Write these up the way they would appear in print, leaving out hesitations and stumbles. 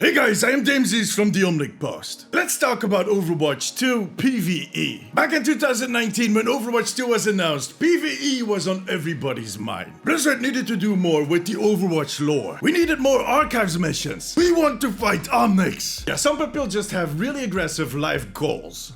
Hey guys, I am Damesies from the Omnic Post. Let's talk about Overwatch 2 PvE. Back in 2019 when Overwatch 2 was announced, PvE was on everybody's mind. Blizzard needed to do more with the Overwatch lore. We needed more archives missions. We want to fight Omnics. Yeah, some people just have really aggressive life goals.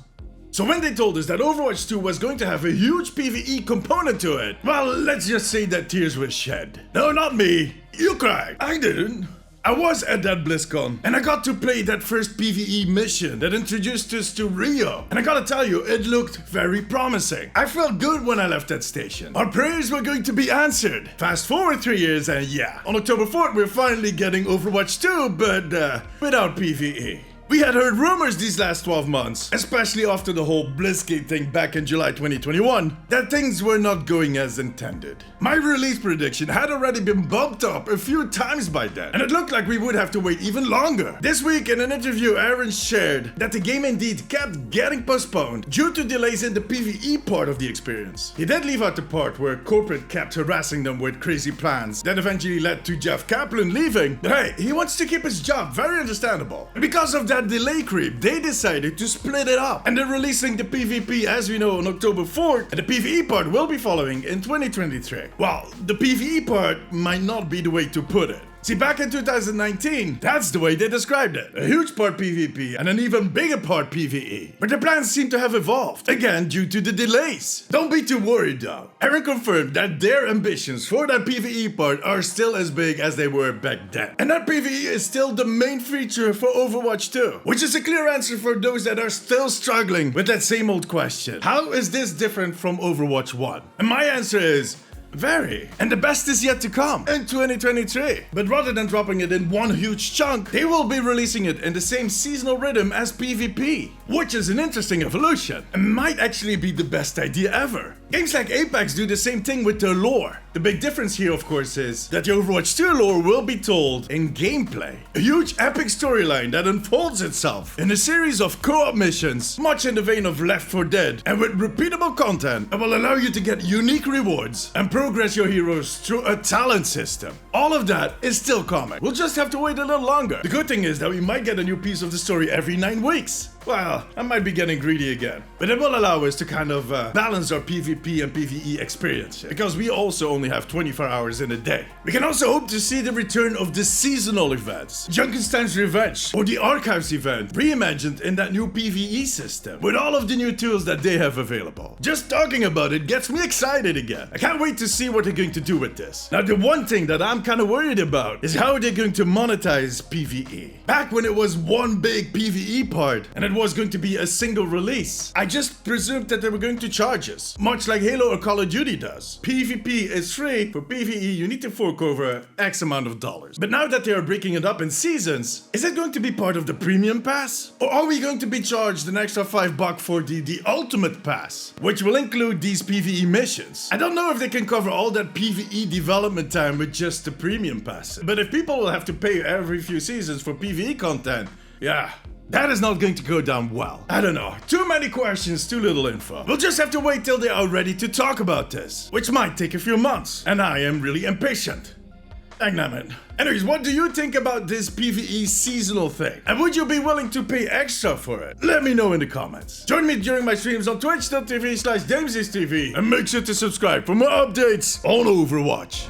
So when they told us that Overwatch 2 was going to have a huge PvE component to it, well, let's just say that tears were shed. No, not me. You cried. I didn't. I was at that BlizzCon, and I got to play that first PvE mission that introduced us to Rio. And I gotta tell you, it looked very promising. I felt good when I left that station. Our prayers were going to be answered. Fast forward 3 years, and yeah, on October 4th, we're finally getting Overwatch 2, but without PvE. We had heard rumors these last 12 months, especially after the whole Blizzgate thing back in July 2021, that things were not going as intended. My release prediction had already been bumped up a few times by then, and it looked like we would have to wait even longer. This week in an interview, Aaron shared that the game indeed kept getting postponed due to delays in the PvE part of the experience. He did leave out the part where corporate kept harassing them with crazy plans that eventually led to Jeff Kaplan leaving, but hey, he wants to keep his job, very understandable. And because of that delay creep, they decided to split it up, and they're releasing the PvP as we know on October 4th, and the PvE part will be following in 2023. Well, the PvE part might not be the way to put it. See, back in 2019, that's the way they described it. A huge part PvP and an even bigger part PvE. But the plans seem to have evolved, again due to the delays. Don't be too worried though. Aaron confirmed that their ambitions for that PvE part are still as big as they were back then. And that PvE is still the main feature for Overwatch 2. Which is a clear answer for those that are still struggling with that same old question. How is this different from Overwatch 1? And my answer is, very. And the best is yet to come in 2023. But rather than dropping it in one huge chunk, they will be releasing it in the same seasonal rhythm as PvP, which is an interesting evolution and might actually be the best idea ever. Games like Apex do the same thing with their lore. The big difference here, of course, is that the Overwatch 2 lore will be told in gameplay. A huge epic storyline that unfolds itself in a series of co-op missions, much in the vein of Left 4 Dead, and with repeatable content that will allow you to get unique rewards and progress your heroes through a talent system. All of that is still coming. We'll just have to wait a little longer. The good thing is that we might get a new piece of the story every 9 weeks. Well, I might be getting greedy again. But it will allow us to kind of balance our PvP and PvE experience, because we also only have 24 hours in a day. We can also hope to see the return of the seasonal events. Junkenstein's Revenge, or the Archives event, reimagined in that new PvE system, with all of the new tools that they have available. Just talking about it gets me excited again. I can't wait to see what they're going to do with this. Now, the one thing that I'm kind of worried about is how they're going to monetize PvE. Back when it was one big PvE part, and it was going to be a single release, I just presumed that they were going to charge us, much like Halo or Call of Duty does. PvP is free, for PvE you need to fork over X amount of dollars. But now that they are breaking it up in seasons, is it going to be part of the premium pass? Or are we going to be charged an extra $5 for the ultimate pass, which will include these PvE missions? I don't know if they can cover all that PvE development time with just the premium pass, but if people will have to pay every few seasons for PvE content, yeah, that is not going to go down well. I don't know. Too many questions, too little info. We'll just have to wait till they are ready to talk about this, which might take a few months, and I am really impatient. Anyways, what do you think about this PvE seasonal thing? And would you be willing to pay extra for it? Let me know in the comments. Join me during my streams on twitch.tv/DamesiesTV, and make sure to subscribe for more updates on Overwatch.